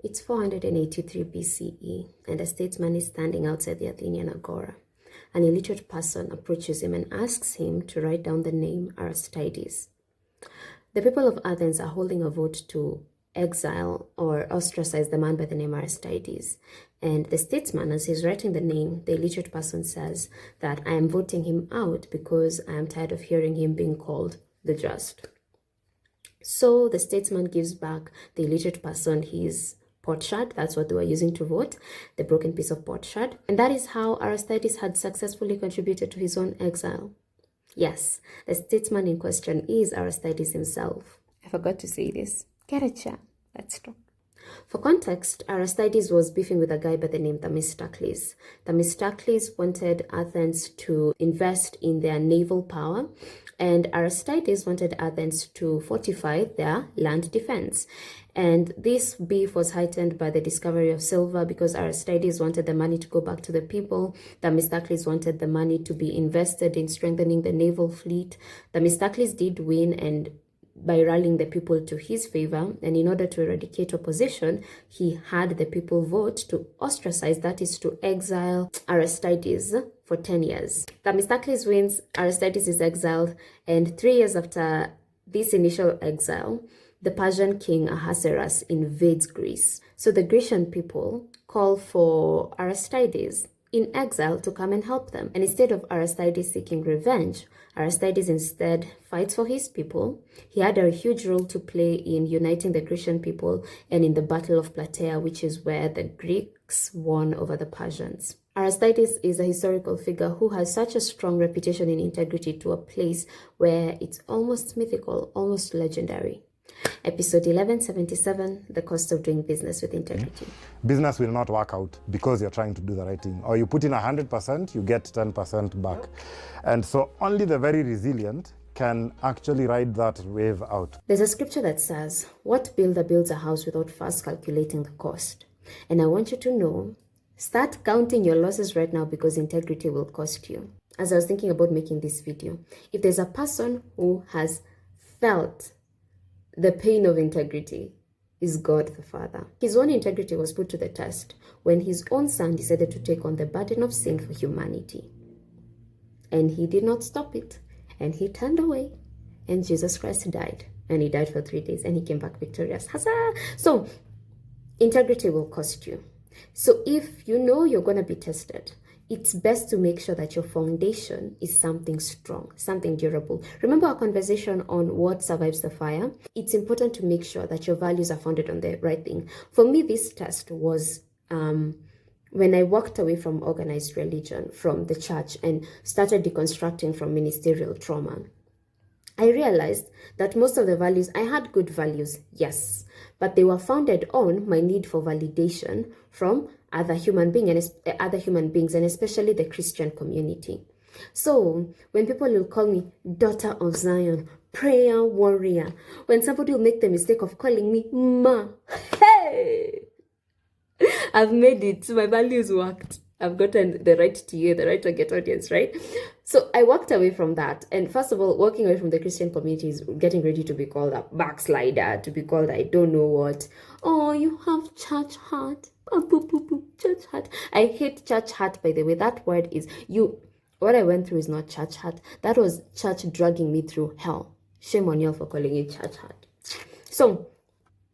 It's 483 BCE, and a statesman is standing outside the Athenian agora. An illiterate person approaches him and asks him to write down the name Aristides. The people of Athens are holding a vote to exile or ostracize the man by the name Aristides. And the statesman, as he's writing the name, the illiterate person says that I am voting him out because I am tired of hearing him being called the just. So the statesman gives back the illiterate person his potsherd. That's what they were using to vote, the broken piece of potsherd. And that is how Aristides had successfully contributed to his own exile. Yes, the statesman in question is Aristides himself. I forgot to say this. Get a chair. Let's talk. For context, Aristides was beefing with a guy by the name Themistocles. Themistocles wanted Athens to invest in their naval power, and Aristides wanted Athens to fortify their land defense. And this beef was heightened by the discovery of silver because Aristides wanted the money to go back to the people. Themistocles wanted the money to be invested in strengthening the naval fleet. Themistocles did win, and by rallying the people to his favor, and in order to eradicate opposition, he had the people vote to ostracize, that is to exile Aristides for 10 years. Themistocles wins, Aristides is exiled, and 3 years after this initial exile, the Persian king Ahasuerus invades Greece. So the Grecian people call for Aristides in exile to come and help them. And instead of Aristides seeking revenge, Aristides instead fights for his people. He had a huge role to play in uniting the Grecian people and in the Battle of Plataea, which is where the Greeks won over the Persians. Aristides is a historical figure who has such a strong reputation in integrity to a place where it's almost mythical, almost legendary. Episode 1177, the cost of doing business with integrity. Business will not work out because you're trying to do the right thing. Or you put in 100%, you get 10% back. And so only the very resilient can actually ride that wave out. There's a scripture that says, what builder builds a house without first calculating the cost? And I want you to know, start counting your losses right now because integrity will cost you. As I was thinking about making this video, if there's a person who has felt the pain of integrity, is God the Father. His own integrity was put to the test when his own son decided to take on the burden of sin for humanity. And he did not stop it. And he turned away. And Jesus Christ died. And he died for 3 days. And he came back victorious. Huzzah! So, integrity will cost you. So if you know you're going to be tested, it's best to make sure that your foundation is something strong, something durable. Remember our conversation on what survives the fire? It's important to make sure that your values are founded on the right thing. For me, this test was when I walked away from organized religion, from the church, and started deconstructing from ministerial trauma. I realized that most of the values, I had good values, yes, but they were founded on my need for validation from other human beings, and especially the Christian community. So when people will call me daughter of Zion, prayer warrior, when somebody will make the mistake of calling me ma, hey, I've made it. My values worked. I've gotten the right to hear, the right to get audience, right? So I walked away from that. And first of all, walking away from the Christian community is getting ready to be called a backslider, to be called I don't know what. Oh, you have church heart. Church heart. I hate church heart, by the way. That word is you. What I went through is not church heart. That was church dragging me through hell. Shame on you for calling it church heart. So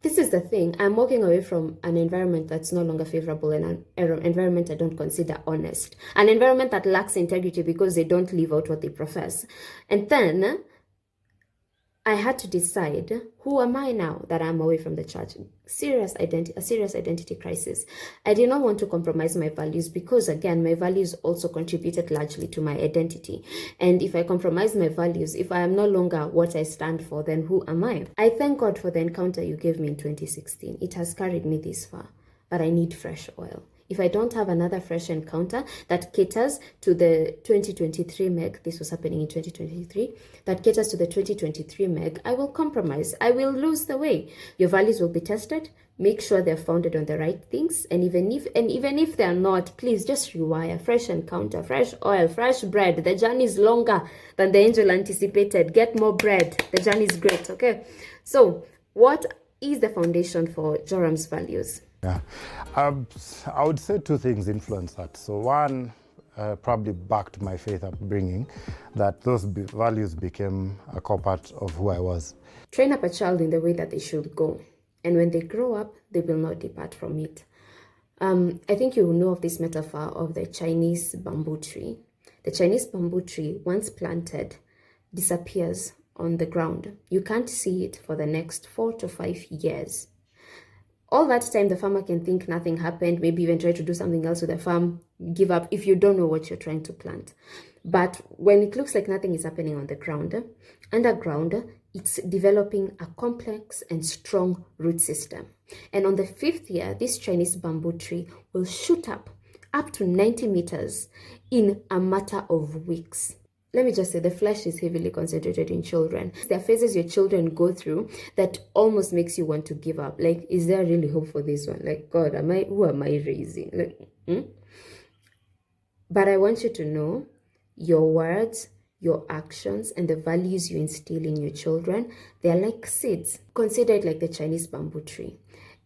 this is the thing. I'm walking away from an environment that's no longer favorable and an environment I don't consider honest. An environment that lacks integrity because they don't live out what they profess. And then I had to decide, who am I now that I'm away from the church? A serious identity crisis. I did not want to compromise my values because, again, my values also contributed largely to my identity. And if I compromise my values, if I am no longer what I stand for, then who am I? I thank God for the encounter you gave me in 2016. It has carried me this far, but I need fresh oil. If I don't have another fresh encounter that caters to the 2023 meg, this was happening in 2023, that caters to the 2023 meg, I will compromise. I will lose the way. Your values will be tested. Make sure they're founded on the right things. And even if they're not, please just rewire. Fresh encounter, fresh oil, fresh bread. The journey is longer than the angel anticipated. Get more bread. The journey is great, okay? So what is the foundation for Joram's values? Yeah, I would say two things influence that. So one, probably back to my faith upbringing, that those values became a core part of who I was. Train up a child in the way that they should go, and when they grow up, they will not depart from it. I think you know of this metaphor of the Chinese bamboo tree. The Chinese bamboo tree, once planted, disappears on the ground. You can't see it for the next 4 to 5 years. All that time, the farmer can think nothing happened, maybe even try to do something else with the farm, give up if you don't know what you're trying to plant. But when it looks like nothing is happening on the ground, underground, it's developing a complex and strong root system. And on the 5th year, this Chinese bamboo tree will shoot up to 90 meters in a matter of weeks. Let me just say, the flesh is heavily concentrated in children. There are phases your children go through that almost makes you want to give up. Like, is there really hope for this one? Like, God, who am I raising? Like, But I want you to know your words, your actions, and the values you instill in your children, they are like seeds. Consider it like the Chinese bamboo tree.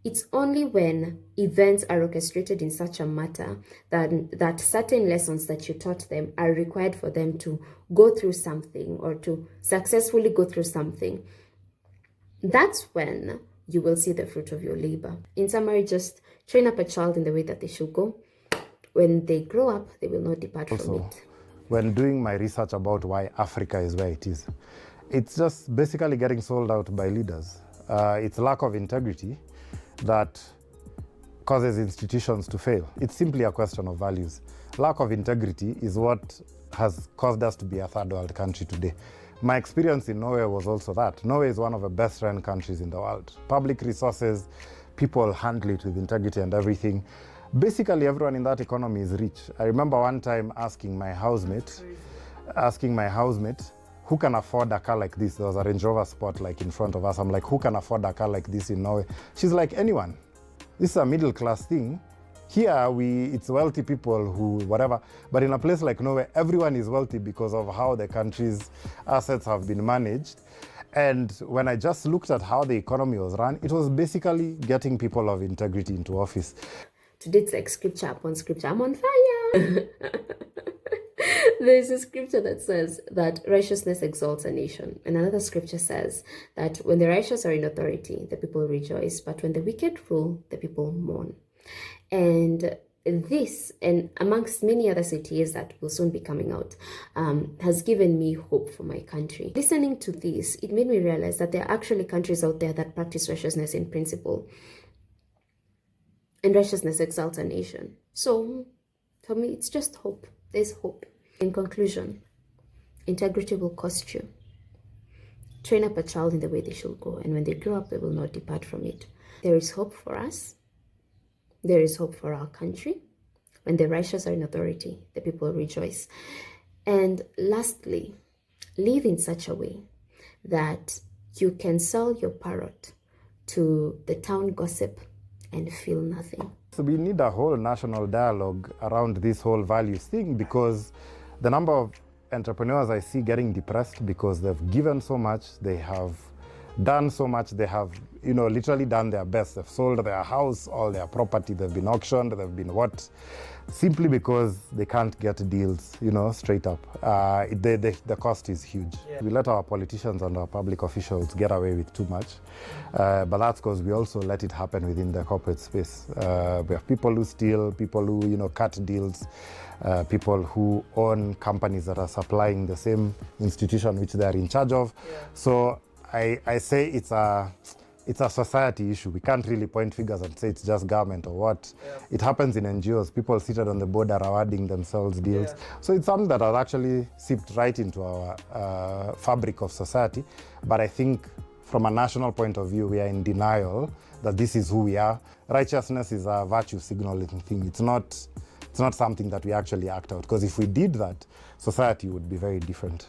It's only when events are orchestrated in such a matter that certain lessons that you taught them are required for them to go through something or to successfully go through something. That's when you will see the fruit of your labor. In summary, just train up a child in the way that they should go. When they grow up, they will not depart from it. When doing my research about why Africa is where it is, it's just basically getting sold out by leaders. It's lack of integrity that causes institutions to fail. It's simply a question of values. Lack of integrity is what has caused us to be a third world country today. My experience in Norway was also that. Norway is one of the best run countries in the world. Public resources, people handle it with integrity and everything. Basically, everyone in that economy is rich. I remember one time asking my housemate, who can afford a car like this? There was a Range Rover Sport like in front of us. I'm like, who can afford a car like this in Norway? She's like, anyone. This is a middle class thing. Here, it's wealthy people who, whatever. But in a place like Norway, everyone is wealthy because of how the country's assets have been managed. And when I just looked at how the economy was run, it was basically getting people of integrity into office. Today it's like scripture upon scripture. I'm on fire. There's a scripture that says that righteousness exalts a nation. And another scripture says that when the righteous are in authority, the people rejoice. But when the wicked rule, the people mourn. And this, and amongst many other cities that will soon be coming out, has given me hope for my country. Listening to this, it made me realize that there are actually countries out there that practice righteousness in principle. And righteousness exalts a nation. So, for me, it's just hope. There's hope. In conclusion, integrity will cost you. Train up a child in the way they should go, and when they grow up, they will not depart from it. There is hope for us. There is hope for our country. When the righteous are in authority, the people rejoice. And lastly, live in such a way that you can sell your parrot to the town gossip and feel nothing. So we need a whole national dialogue around this whole values thing, because the number of entrepreneurs I see getting depressed because they've given so much, they have done so much, they have, literally done their best. They've sold their house, all their property, they've been auctioned, they've been what? Simply because they can't get deals, straight up. The cost is huge. Yeah. We let our politicians and our public officials get away with too much, but that's because we also let it happen within the corporate space. We have people who steal, people who, cut deals, people who own companies that are supplying the same institution which they are in charge of. Yeah. So I say it's a society issue. We can't really point fingers and say it's just government or what. Yeah. It happens in NGOs. People seated on the board are awarding themselves deals. Yeah. So it's something that has actually seeped right into our fabric of society. But I think from a national point of view, we are in denial that this is who we are. Righteousness is a virtue signaling thing. It's not something that we actually act out. Because if we did that, society would be very different.